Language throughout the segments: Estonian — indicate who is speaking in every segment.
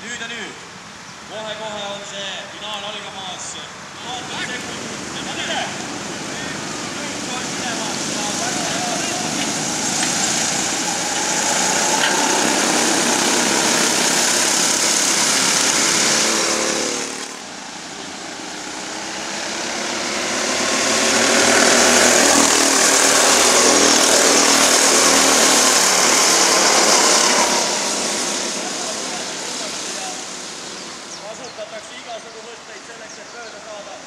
Speaker 1: ja nüüd. Kohe-kohe on see finaal algamas. Vaatame sekund. Ja Mille. Nüüd on minemas ja väga hea. Kasutatakse igasugu võtteid selleks, et mööda saada.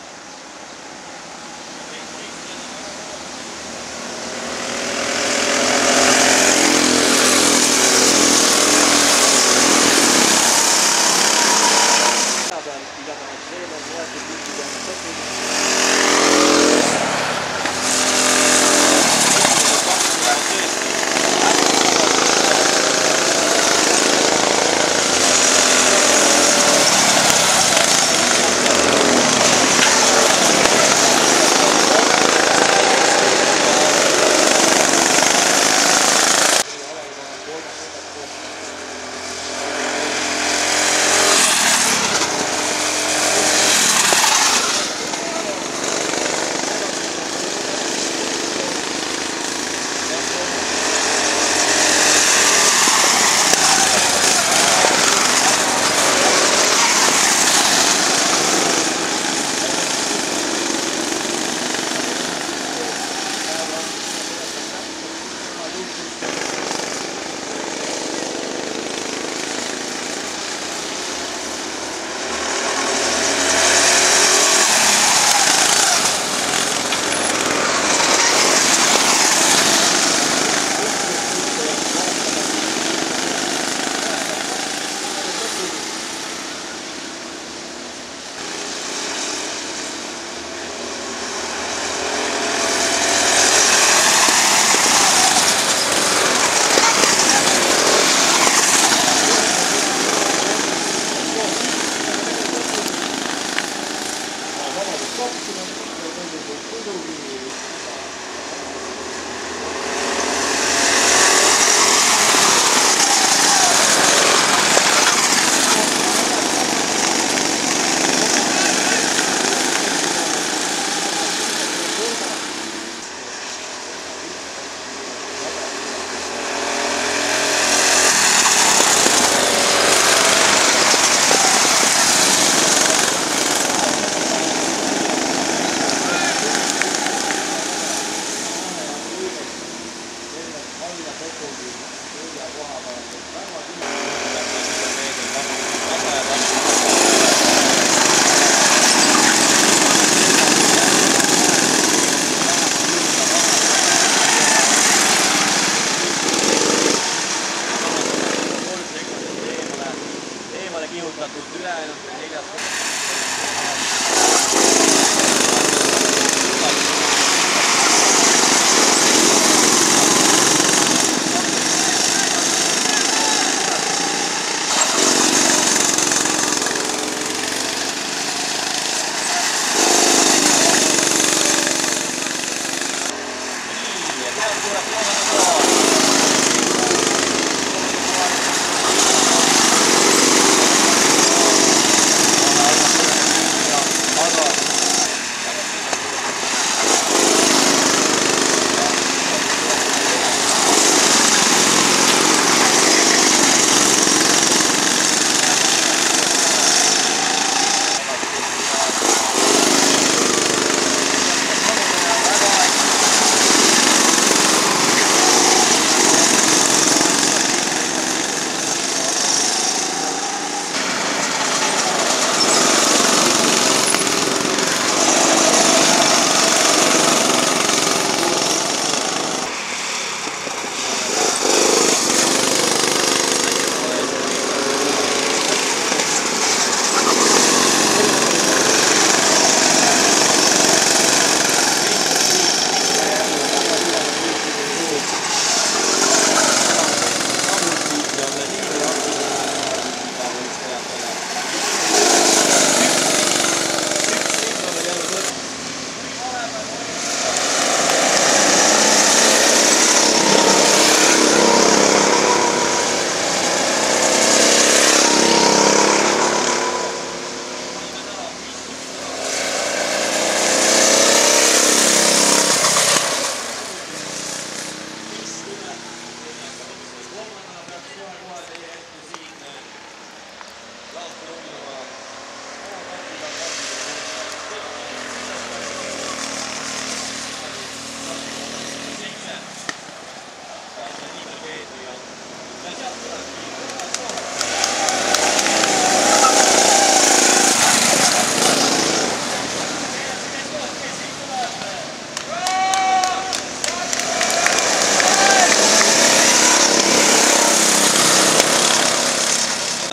Speaker 1: Kihutatud ülejäänud neljas.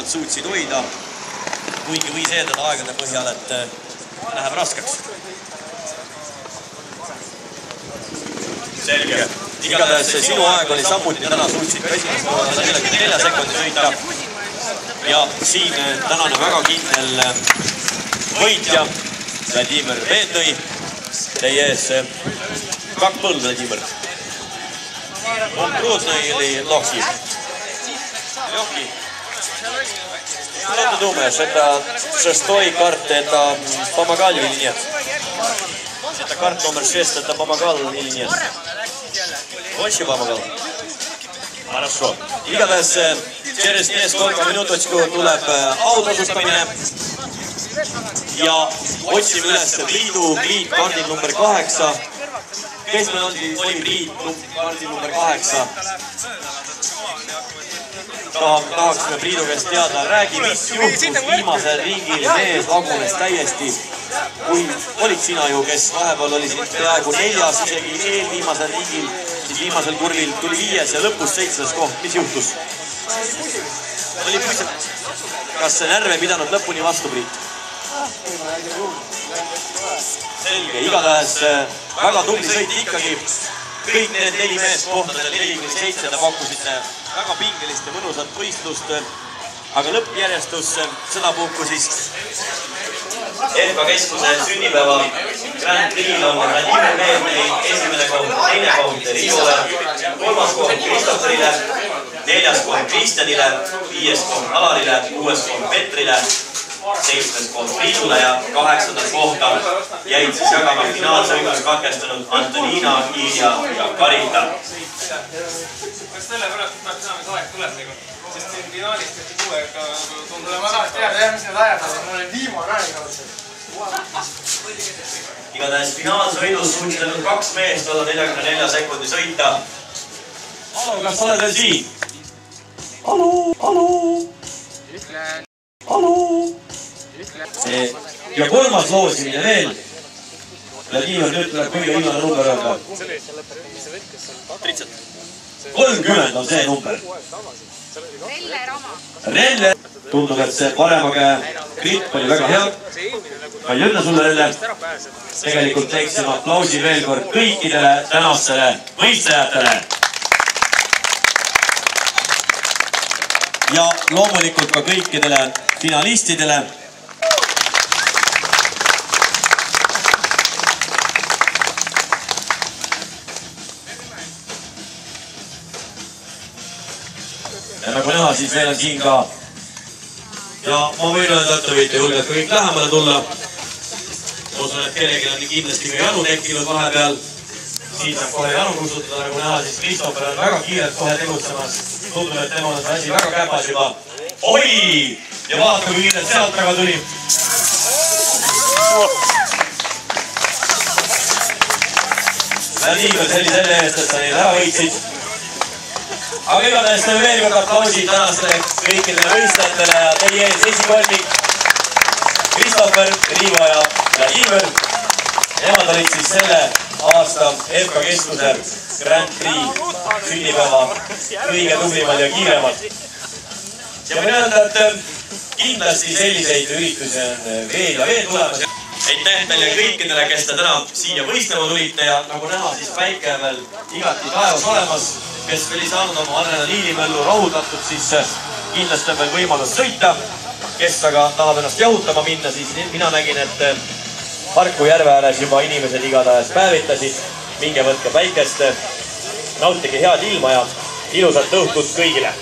Speaker 1: nad suutsid hoida, kuigi võis eeldada aegade põhjal, et läheb raskeks. Selge. Igatahes sinu aeg oli samuti täna suutsid ka esimest korda 44 sekundi sõita. Ja siin tänane väga kindel võitja, Vladimir Vednõi. Teie ees kak põld, Vladimir. On Groznõi ili Lohki? Lohki. Что ты думаешь, это 6-й карт, это помогал или нет? Это карт номер 6, это помогал или нет? Очень помогал? Хорошо. Igatahes через несколько minutочку tuleb autasustamine ja otsime üles Priit kaardil number 8. Kes meil oli Priit kaardil number 8? Tahaksime Priidu käest teada, räägi, mis juhtus viimasel ringil, mees vagunes täiesti. Kui olid sina ju, kes vahepeal oli peaaegu 4, isegi eelviimasel ringil, siis viimasel kurvil tuli 5 ja lõpus 7. koht. Mis juhtus? Kas see närv ei pidanud lõpuni vastu, Priit? Selge, igatahes väga tubli sõit ikkagi. Kõik need 4 meest kohtadel 4-7 te pakkusite väga pingelist ja mõnusat võistlust, aga lõppjärjestus sedapuhku siis FK Keskuse sünnipäeva Grand Prix'l on Vladimir Vednõi esimene koht, 2. koht Riivole, 3. koht Kristofferile, 4. koht Kristjanile, 5. koht Alarile, 6. koht Petrile, 7. koht Priidule ja 8. kohta jäid siis jagama finaalsõigus katkestanud Antonina, Ilja ja Karita.
Speaker 2: Kas selle pärast peaks saama, mis aeg tuleb nagu? Sest siin finaalist tehti 6 aega tundub. Ma tahaks teada, mis need ajad on, mul oli viimane aeg kaudselt.
Speaker 1: Igatahes finaalsõidus suutsid ainult 2 meest olla 44 sekundi sõita. Alo, kas sa oled veel siin? Alo, alo. Alo. Ja 3. loosimine veel. Vladimir nüüd tuleb kõige viimane number öelda. 30 on see number. Relle. Tundub, et see parema käe gripp oli väga hea. Palju õnne sulle, Relle. Tegelikult teeksime aplausi veel kord kõikidele tänastele võistlejatele. Ja loomulikult ka kõikidele finalistidele. Ja nagu näha, siis meil on siin ka ja ma võin öelda, et te võite julgelt kõik lähemale tulla. Usun, et kellelgi on kindlasti ka janu tekkinud vahepeal. Siin saab kohe janu kustutada, nagu näha, siis Kristoffer on väga kiirelt kohe tegutsemas. Tundub, et tema on see asi väga käpas juba. Oi! Ja vaata, kui kiirelt sealt taga tuli. Vladimir, see oli selle eest, et sa neid ära võitsid. Aga igatahes teeme veel kord aplausid tänastele kõikidele võistlejatele ja teie ees esikolmik Kristoffer, Riivo ja Vladimir. Nemad olid siis selle aasta FK Keskuse Grand Prix sünnipäeva kõige tublimad ja kiiremad. Ja võin öelda, et kindlasti selliseid üritusi on veel ja veel tulemas. Aitäh teile kõikidele, kes te täna siia võistlema tulite ja nagu näha, siis päike on veel igati taevas olemas. Kes veel ei saanud oma adrenaliinimöllu rahuldatud, siis kindlasti on veel võimalus sõita. Kes aga tahab ennast jahutama minna, siis mina nägin, et Harku järve ääres juba inimesed igatahes päevitasid. Minge võtke päikest, nautige head ilma ja ilusat õhtut kõigile!